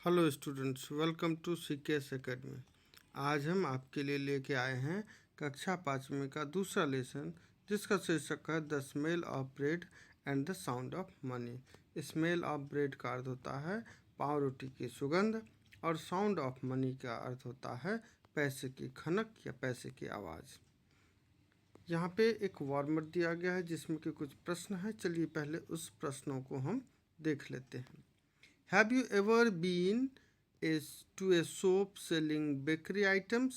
Hello students, welcome to CKS academy. आज हम आपके लिए लेके आए हैं कक्षा 5वीं का दूसरा लेसन, जिसका शीर्षक है the smell of bread and the sound of money. Smell of bread का अर्थ होता है पाव रोटी की सुगंध, और साउंड ऑफ मनी का अर्थ होता है पैसे की खनक या पैसे की आवाज़। यहाँ पे एक वार्मर दिया गया है जिसमें कि कुछ प्रश्न है। चलिए पहले उस प्रश्नों को हम देख लेते हैं। Have you ever been to a shop selling bakery items?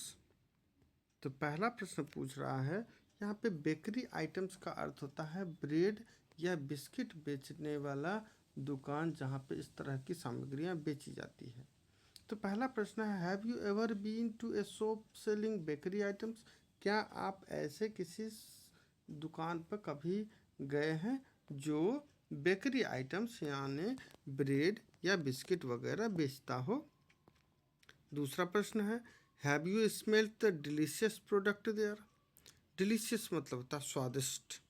तो पहला प्रश्न पूछ रहा है, यहाँ पे बेकरी आइटम्स का अर्थ होता है ब्रेड या बिस्किट बेचने वाला दुकान, जहाँ पे इस तरह की सामग्रियाँ बेची जाती है। तो पहला प्रश्न है, have you ever been to a shop selling bakery items? क्या आप ऐसे किसी दुकान पर कभी गए हैं जो बेकरी आइटम्स यानी ब्रेड या बिस्किट वगैरह बेचता हो? दूसरा प्रश्न है, have you smelled the delicious product there? Delicious मतलब होता है स्वादिष्ट,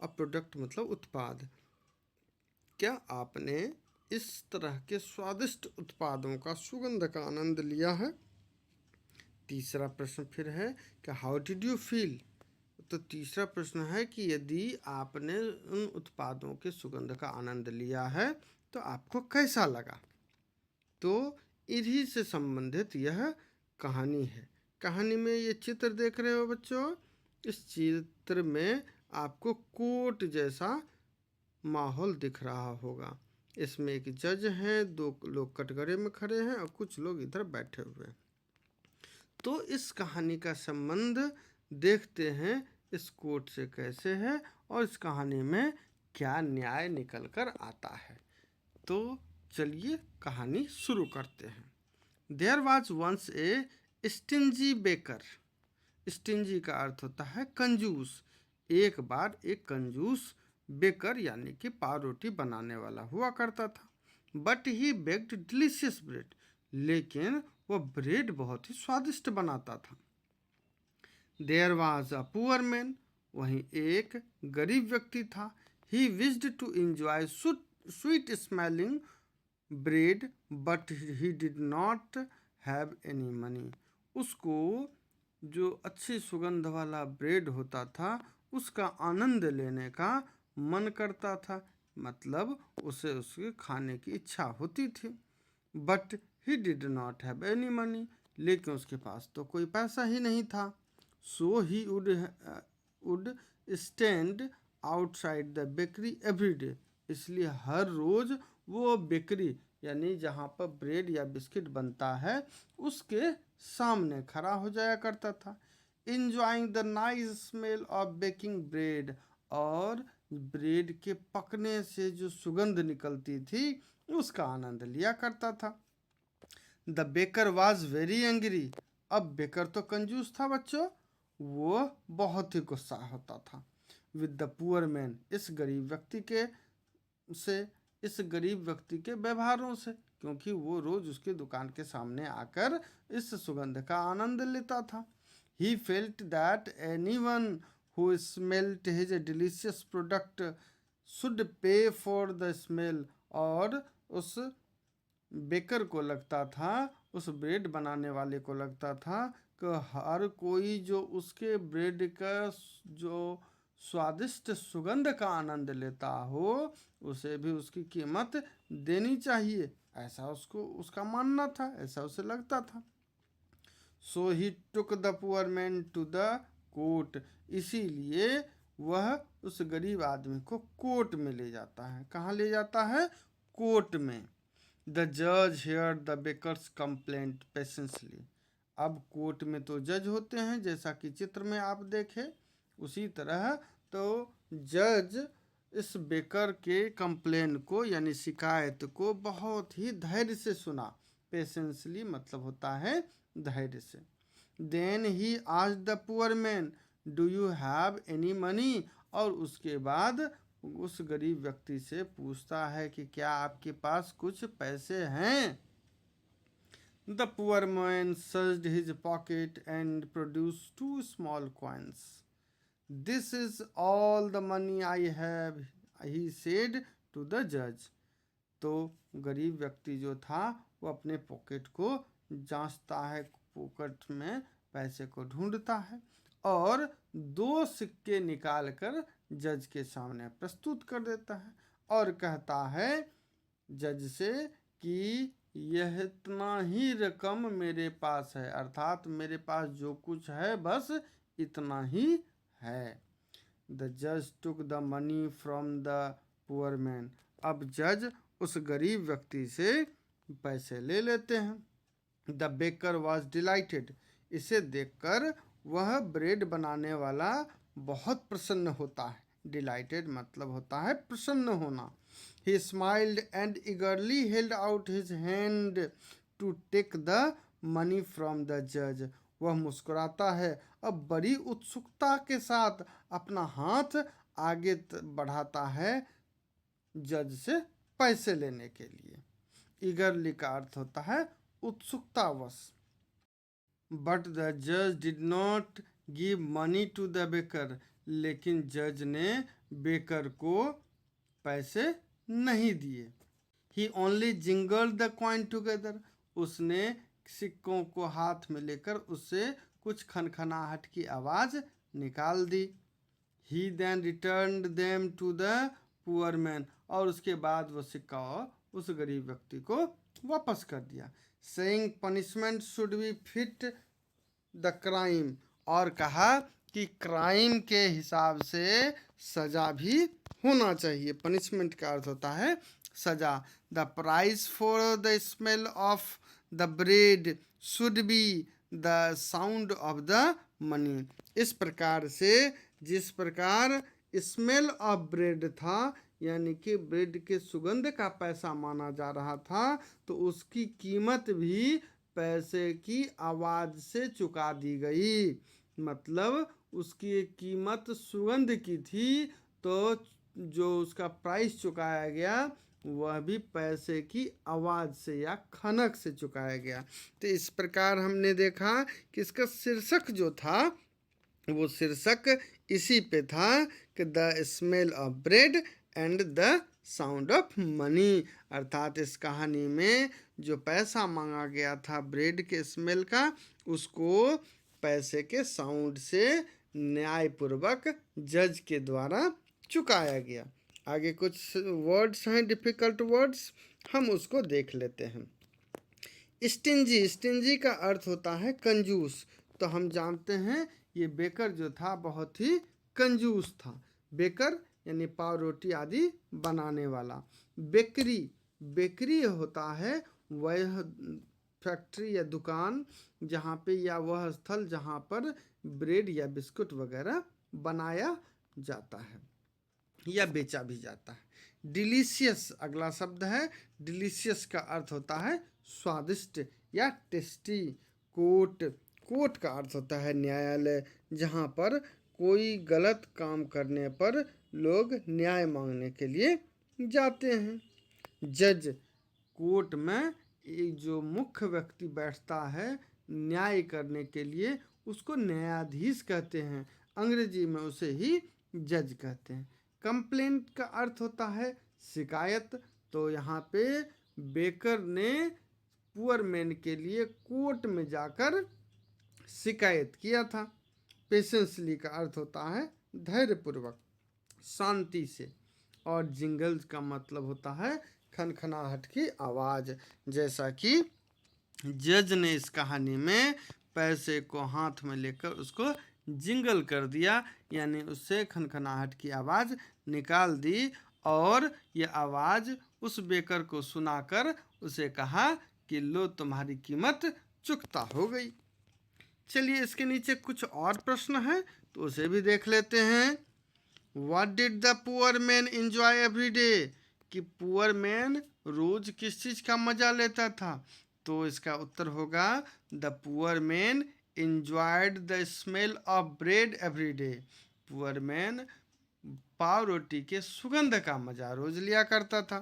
और प्रोडक्ट मतलब उत्पाद। क्या आपने इस तरह के स्वादिष्ट उत्पादों का सुगंध का आनंद लिया है? तीसरा प्रश्न फिर है कि हाउ डिड यू फील? तो तीसरा प्रश्न है कि यदि आपने उन उत्पादों के सुगंध का आनंद लिया है तो आपको कैसा लगा? तो इन्हीं से संबंधित यह कहानी है। कहानी में ये चित्र देख रहे हो बच्चों, इस चित्र में आपको कोर्ट जैसा माहौल दिख रहा होगा। इसमें एक जज हैं, दो लोग कटघरे में खड़े हैं और कुछ लोग इधर बैठे हुए हैं। तो इस कहानी का संबंध देखते हैं इस कोर्ट से कैसे है और इस कहानी में क्या न्याय निकल कर आता है। तो चलिए कहानी शुरू करते हैं। There was once a stingy baker. Stingy का अर्थ होता है कंजूस। एक बार एक कंजूस बेकर यानी कि पाव रोटी बनाने वाला हुआ करता था। But he baked delicious bread, लेकिन वह ब्रेड बहुत ही स्वादिष्ट बनाता था। There was a poor man, वहीं एक गरीब व्यक्ति था। He wished to enjoy sweet smelling bread but he did not have any money. उसको जो अच्छी सुगंध वाला ब्रेड होता था उसका आनंद लेने का मन करता था, मतलब उसे उसके खाने की इच्छा होती थी। But he did not have any money, लेकिन उसके पास तो कोई पैसा ही नहीं था। So he would stand outside the bakery every day, इसलिए हर रोज़ वो बेकरी यानी जहाँ पर ब्रेड या बिस्किट बनता है उसके सामने खड़ा हो जाया करता था। Enjoying the nice smell of baking bread, और ब्रेड के पकने से जो सुगंध निकलती थी उसका आनंद लिया करता था। The baker was very angry. अब बेकर तो कंजूस था बच्चों, वो बहुत ही गुस्सा होता था। विद द पुअर मैन, इस गरीब व्यक्ति के से, इस गरीब व्यक्ति के व्यवहारों से, क्योंकि वो रोज उसके दुकान के सामने आकर इस सुगंध का आनंद लेता था। He felt that anyone who smelt his delicious product should pay for the smell, और उस बेकर को लगता था, उस ब्रेड बनाने वाले को लगता था कि हर कोई जो उसके ब्रेड का जो स्वादिष्ट सुगंध का आनंद लेता हो उसे भी उसकी कीमत देनी चाहिए, ऐसा उसको उसका मानना था, ऐसा उसे लगता था। So he took the poor man to the court, इसीलिए वह उस गरीब आदमी को कोर्ट में ले जाता है। कहाँ ले जाता है? कोर्ट में। द जज heard the baker's complaint patiently. अब कोर्ट में तो जज होते हैं, जैसा कि चित्र में आप देखें उसी तरह। तो जज इस बेकर के कंप्लेन को यानी शिकायत को बहुत ही धैर्य से सुना। पेशेंसली मतलब होता है धैर्य से। देन ही आज the poor man, do you have any money? और उसके बाद उस गरीब व्यक्ति से पूछता है कि क्या आपके पास कुछ पैसे हैं? The poor man searched his pocket and produced 2 small coins. This is all the money I have, he said to the judge. तो गरीब व्यक्ति जो था वो अपने पॉकेट को जांचता है, पॉकेट में पैसे को ढूंढता है और 2 सिक्के निकालकर जज के सामने प्रस्तुत कर देता है और कहता है जज से कि यह इतना ही रकम मेरे पास है, अर्थात मेरे पास जो कुछ है बस इतना ही है। द जज took the money from the poor man. अब जज उस गरीब व्यक्ति से पैसे ले लेते हैं। The baker was dilated. इसे देखकर वह ब्रेड बनाने वाला बहुत प्रसन्न होता है। डिलाइटेड मतलब होता है प्रसन्न होना। He smiled and eagerly held out his hand to take the money from the judge. वह मुस्कुराता है और बड़ी उत्सुकता के साथ अपना हाथ आगे बढ़ाता है जज से पैसे लेने के लिए। ईगरली का अर्थ होता है उत्सुकतावश। बट द जज did not give money to the baker. लेकिन जज ने बेकर को पैसे नहीं दिए। He only jingle the coin together. उसने सिक्कों को हाथ में लेकर उससे कुछ खनखनाहट की आवाज निकाल दी। He then returned them to the poor man. और उसके बाद वो सिक्का उस गरीब व्यक्ति को वापस कर दिया। Saying punishment should be fit the crime. और कहा कि क्राइम के हिसाब से सजा भी होना चाहिए। पनिशमेंट का अर्थ होता है सजा। The price for the smell of the bread should be the sound of the money. इस प्रकार से जिस प्रकार स्मेल ऑफ ब्रेड था, यानी कि ब्रेड के सुगंध का पैसा माना जा रहा था, तो उसकी कीमत भी पैसे की आवाज़ से चुका दी गई। मतलब उसकी कीमत सुगंध की थी, तो जो उसका प्राइस चुकाया गया वह भी पैसे की आवाज़ से या खनक से चुकाया गया। तो इस प्रकार हमने देखा कि इसका शीर्षक जो था वो शीर्षक इसी पे था कि the smell of bread and the sound of money. अर्थात इस कहानी में जो पैसा मांगा गया था ब्रेड के स्मेल का, उसको पैसे के साउंड से न्यायपूर्वक जज के द्वारा चुकाया गया। आगे कुछ वर्ड्स हैं डिफ़िकल्ट वर्ड्स, हम उसको देख लेते हैं। स्टिंजी। स्टिंजी का अर्थ होता है कंजूस। तो हम जानते हैं ये बेकर जो था बहुत ही कंजूस था। बेकर यानी पाव रोटी आदि बनाने वाला। बेकरी। बेकरी होता है वह फैक्ट्री या दुकान जहाँ पे या वह स्थल जहाँ पर ब्रेड या बिस्कुट वगैरह बनाया जाता है या बेचा भी जाता है। डिलीशियस अगला शब्द है। डिलीशियस का अर्थ होता है स्वादिष्ट या टेस्टी। कोर्ट। कोर्ट का अर्थ होता है न्यायालय, जहाँ पर कोई गलत काम करने पर लोग न्याय मांगने के लिए जाते हैं। जज। कोर्ट में जो मुख्य व्यक्ति बैठता है न्याय करने के लिए, उसको न्यायाधीश कहते हैं। अंग्रेजी में उसे ही जज कहते हैं। कंप्लेंट का अर्थ होता है शिकायत। तो यहाँ पे बेकर ने पुअर मैन के लिए कोर्ट में जाकर शिकायत किया था। पेशेंसली का अर्थ होता है धैर्यपूर्वक, शांति से। और जिंगल्स का मतलब होता है खनखनाहट की आवाज़। जैसा कि जज ने इस कहानी में पैसे को हाथ में लेकर उसको जिंगल कर दिया, यानी उससे खनखनाहट की आवाज़ निकाल दी और ये आवाज़ उस बेकर को सुनाकर उसे कहा कि लो तुम्हारी कीमत चुकता हो गई। चलिए इसके नीचे कुछ और प्रश्न हैं तो उसे भी देख लेते हैं। What did the poor man enjoy every day? कि पुअर मैन रोज किस चीज़ का मज़ा लेता था? तो इसका उत्तर होगा the poor man enjoyed the smell of bread every day. Poor man पाव रोटी के सुगंध का मज़ा रोज लिया करता था।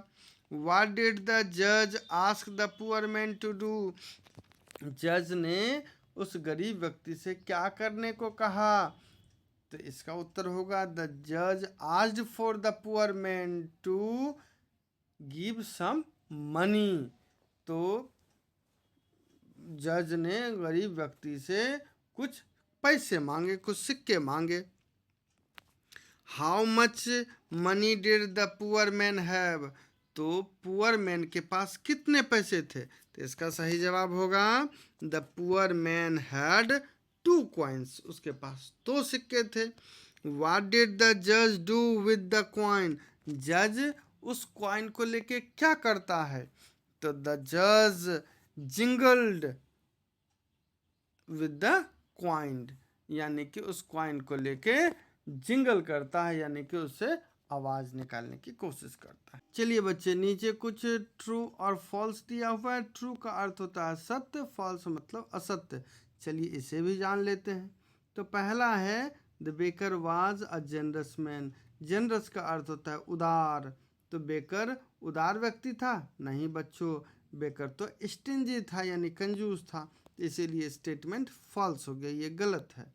What did the judge ask the poor man to do? जज ने उस गरीब व्यक्ति से क्या करने को कहा? तो इसका उत्तर होगा द जज asked for the poor man to give some money. तो जज ने गरीब व्यक्ति से कुछ पैसे मांगे, कुछ सिक्के मांगे। How much money did the poor man have. तो पुअर मैन के पास कितने पैसे थे? तो इसका सही जवाब होगा the poor man had 2 coins. उसके पास 2 सिक्के थे। व्हाट डिड द जज डू विद द कॉइन। जज उस कॉइन को लेके क्या करता है? तो द जज जिंगल्ड विद द कॉइन, यानी कि उस कॉइन को लेके जिंगल करता है, यानी कि उससे आवाज निकालने की कोशिश करता है। चलिए बच्चे, नीचे कुछ ट्रू और फॉल्स दिया हुआ है। ट्रू का अर्थ होता है सत्य, फॉल्स मतलब असत्य। चलिए इसे भी जान लेते हैं। तो पहला है the baker was a generous man. Generous का अर्थ होता है उदार। तो बेकर उदार व्यक्ति था? नहीं बच्चों, बेकर तो स्टिंजी था, यानी कंजूस था। इसीलिए स्टेटमेंट फॉल्स हो गया, ये गलत है।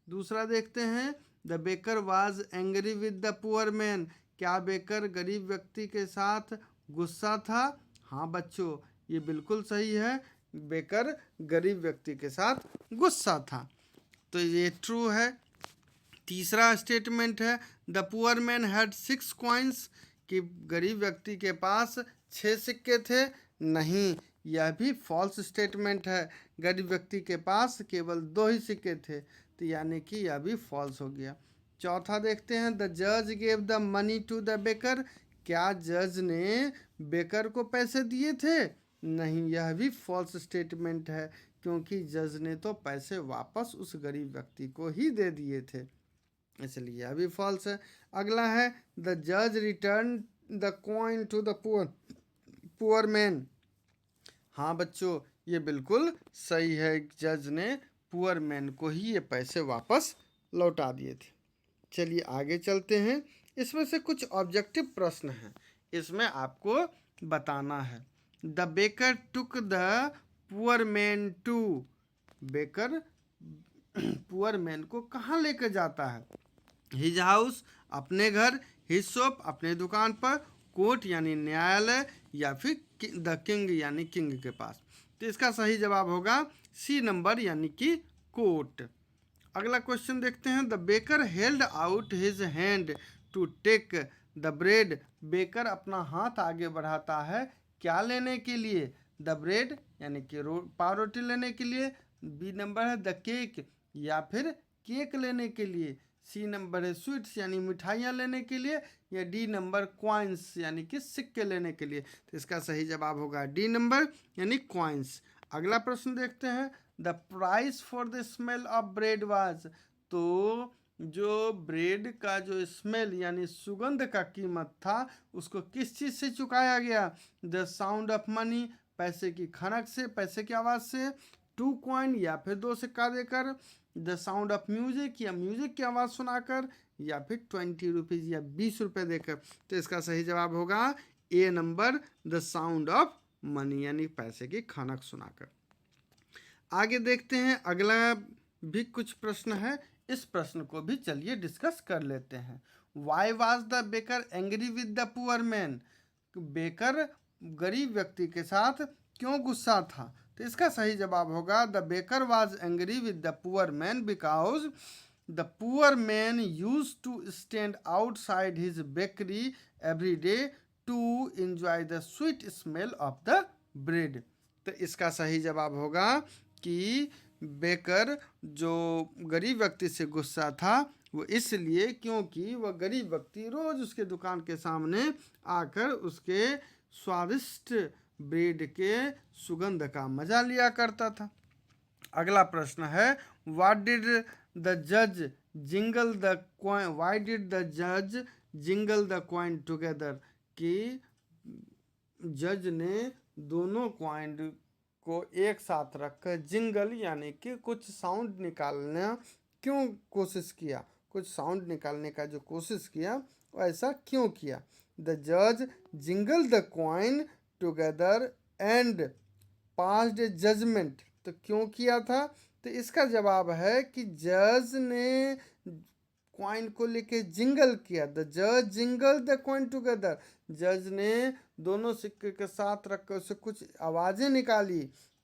दूसरा देखते हैं, the baker was angry with the poor man. क्या बेकर गरीब व्यक्ति के साथ गुस्सा था? हाँ बच्चों, ये बिल्कुल सही है, बेकर गरीब व्यक्ति के साथ गुस्सा था। तो ये ट्रू है। तीसरा स्टेटमेंट है the poor man had 6 coins, कि गरीब व्यक्ति के पास 6 सिक्के थे। नहीं, यह भी फॉल्स स्टेटमेंट है। गरीब व्यक्ति के पास केवल 2 ही सिक्के थे, तो यानी कि यह भी फॉल्स हो गया। चौथा देखते हैं, द जज gave the money to the baker. क्या जज ने बेकर को पैसे दिए थे? नहीं, यह भी फॉल्स स्टेटमेंट है, क्योंकि जज ने तो पैसे वापस उस गरीब व्यक्ति को ही दे दिए थे, इसलिए यह भी फॉल्स है। अगला है द जज return the coin to the poor man. हाँ बच्चों, ये बिल्कुल सही है, जज ने पुअर मैन को ही ये पैसे वापस लौटा दिए थे। चलिए आगे चलते हैं। इसमें से कुछ ऑब्जेक्टिव प्रश्न हैं, इसमें आपको बताना है। The baker took the poor man to. Baker poor man को कहाँ लेकर जाता है? हिज हाउस, अपने घर। हिज शॉप, अपने दुकान पर। कोर्ट यानी न्यायालय, या फिर द किंग यानी किंग के पास। तो इसका सही जवाब होगा सी नंबर, यानी कि कोर्ट। अगला क्वेश्चन देखते हैं, the baker held out his hand to take the bread. Baker अपना हाथ आगे बढ़ाता है क्या लेने के लिए? द ब्रेड यानी कि पाव रोटी लेने के लिए। बी नंबर है द केक, या फिर केक लेने के लिए। सी नंबर है स्वीट्स यानी मिठाइयाँ लेने के लिए। या डी नंबर क्वाइंस यानी कि सिक्के लेने के लिए। तो इसका सही जवाब होगा डी नंबर, यानी क्वाइंस। अगला प्रश्न देखते हैं, the price for the smell of bread was. तो जो ब्रेड का जो स्मेल यानी सुगंध का कीमत था, उसको किस चीज़ से चुकाया गया? द साउंड ऑफ मनी, पैसे की खनक से, पैसे की आवाज़ से। 2 कॉइन या फिर 2 सिक्का देकर। द साउंड ऑफ म्यूजिक, या म्यूजिक की आवाज़ सुनाकर। या फिर 20 रुपीज़ या 20 रुपये देकर। तो इसका सही जवाब होगा A number, the sound of money, यानी पैसे की खनक सुनाकर। आगे देखते हैं, अगला भी कुछ प्रश्न है, इस प्रश्न को भी चलिए डिस्कस कर लेते हैं। Why was the baker angry with the poor man. Baker गरीब व्यक्ति के साथ क्यों गुस्सा था? तो इसका सही जवाब होगा the baker was angry with the poor man because the poor man used to stand outside his bakery every day to enjoy the sweet smell of the bread. तो इसका सही जवाब होगा कि बेकर जो गरीब व्यक्ति से गुस्सा था, वो इसलिए क्योंकि वह गरीब व्यक्ति रोज उसके दुकान के सामने आकर उसके स्वादिष्ट ब्रेड के सुगंध का मजा लिया करता था। अगला प्रश्न है, व्हाट डिड द जज jingle the coin, why did the जज जिंगल द कॉइन टुगेदर। कि जज ने दोनों कॉइन को एक साथ रखकर जिंगल यानी कि कुछ साउंड निकालना क्यों कोशिश किया? कुछ साउंड निकालने का जो कोशिश किया, वो ऐसा क्यों किया? द जज jingle the coin together and passed a judgement. तो क्यों किया था? तो इसका जवाब है कि जज ने कॉइन को लेके जिंगल किया। द जज जिंगल द कॉइन टुगेदर, जज ने दोनों सिक्के के साथ रखकर उससे कुछ आवाजें निकाली।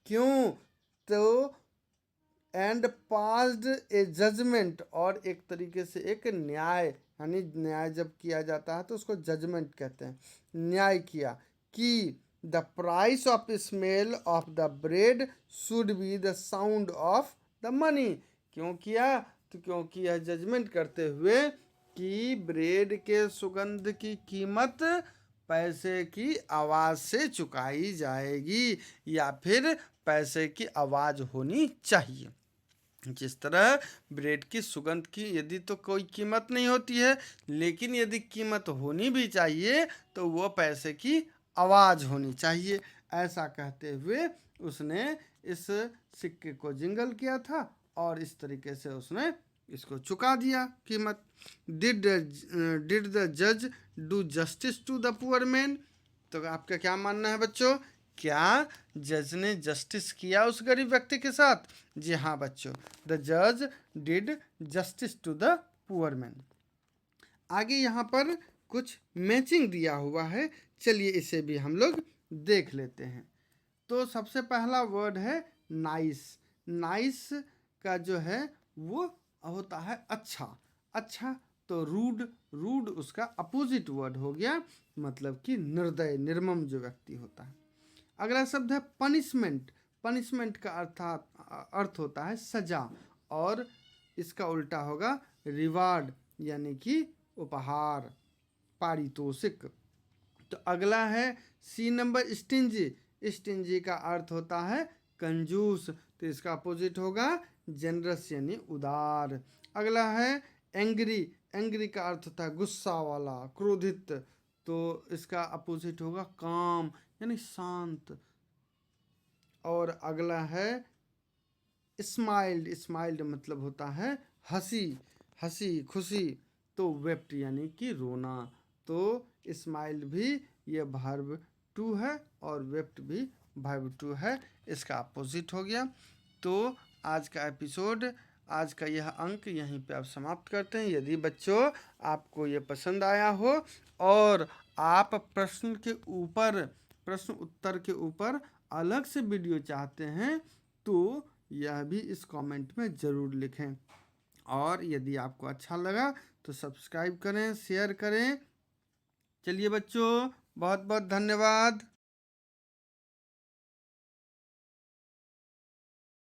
क्यों? तो एंड पास्ड ए जजमेंट, और एक तरीके से एक न्याय, यानी न्याय जब किया जाता है तो उसको जजमेंट कहते हैं, न्याय किया कि the price of smell of the bread should be the sound of the money. क्यों किया? तो क्योंकि यह जजमेंट करते हुए कि ब्रेड के सुगंध की कीमत पैसे की आवाज़ से चुकाई जाएगी, या फिर पैसे की आवाज़ होनी चाहिए। जिस तरह ब्रेड की सुगंध की यदि तो कोई कीमत नहीं होती है, लेकिन यदि कीमत होनी भी चाहिए तो वो पैसे की आवाज़ होनी चाहिए। ऐसा कहते हुए उसने इस सिक्के को जिंगल किया था और इस तरीके से उसने इसको चुका दिया कीमत। डिड द जज do justice to the poor man? तो आपका क्या मानना है बच्चों, क्या जज ने जस्टिस किया उस गरीब व्यक्ति के साथ? जी हाँ बच्चों, द जज did justice to the poor man. आगे यहाँ पर कुछ मैचिंग दिया हुआ है, चलिए इसे भी हम लोग देख लेते हैं। तो सबसे पहला वर्ड है नाइस। नाइस का जो है वो होता है अच्छा। अच्छा, तो रूड, रूड उसका अपोजिट वर्ड हो गया, मतलब कि निर्दय, निर्मम जो व्यक्ति होता है। अगला शब्द है पनिशमेंट। पनिशमेंट का अर्थ होता है सजा, और इसका उल्टा होगा रिवार्ड, यानी कि उपहार, पारितोषिक। तो अगला है सी नंबर स्टिंजी। स्टिंजी का अर्थ होता है कंजूस, तो इसका अपोजिट होगा जनरस, यानी उदार। अगला है एंग्री। एंग्री का अर्थ होता है गुस्सा वाला, क्रोधित, तो इसका अपोजिट होगा काम, यानी शांत। और अगला है स्माइल्ड। स्माइल्ड मतलब होता है हंसी, हंसी, खुशी, तो वेप्ट यानी कि रोना। तो स्माइल्ड भी ये वर्ब टू है और वेप्ट भी वर्ब टू है, इसका अपोजिट हो गया। तो आज का एपिसोड, आज का यह अंक यहीं पे आप समाप्त करते हैं। यदि बच्चों आपको ये पसंद आया हो और आप प्रश्न के ऊपर, प्रश्न उत्तर के ऊपर अलग से वीडियो चाहते हैं तो यह भी इस कमेंट में ज़रूर लिखें। और यदि आपको अच्छा लगा तो सब्सक्राइब करें, शेयर करें। चलिए बच्चों, बहुत बहुत धन्यवाद।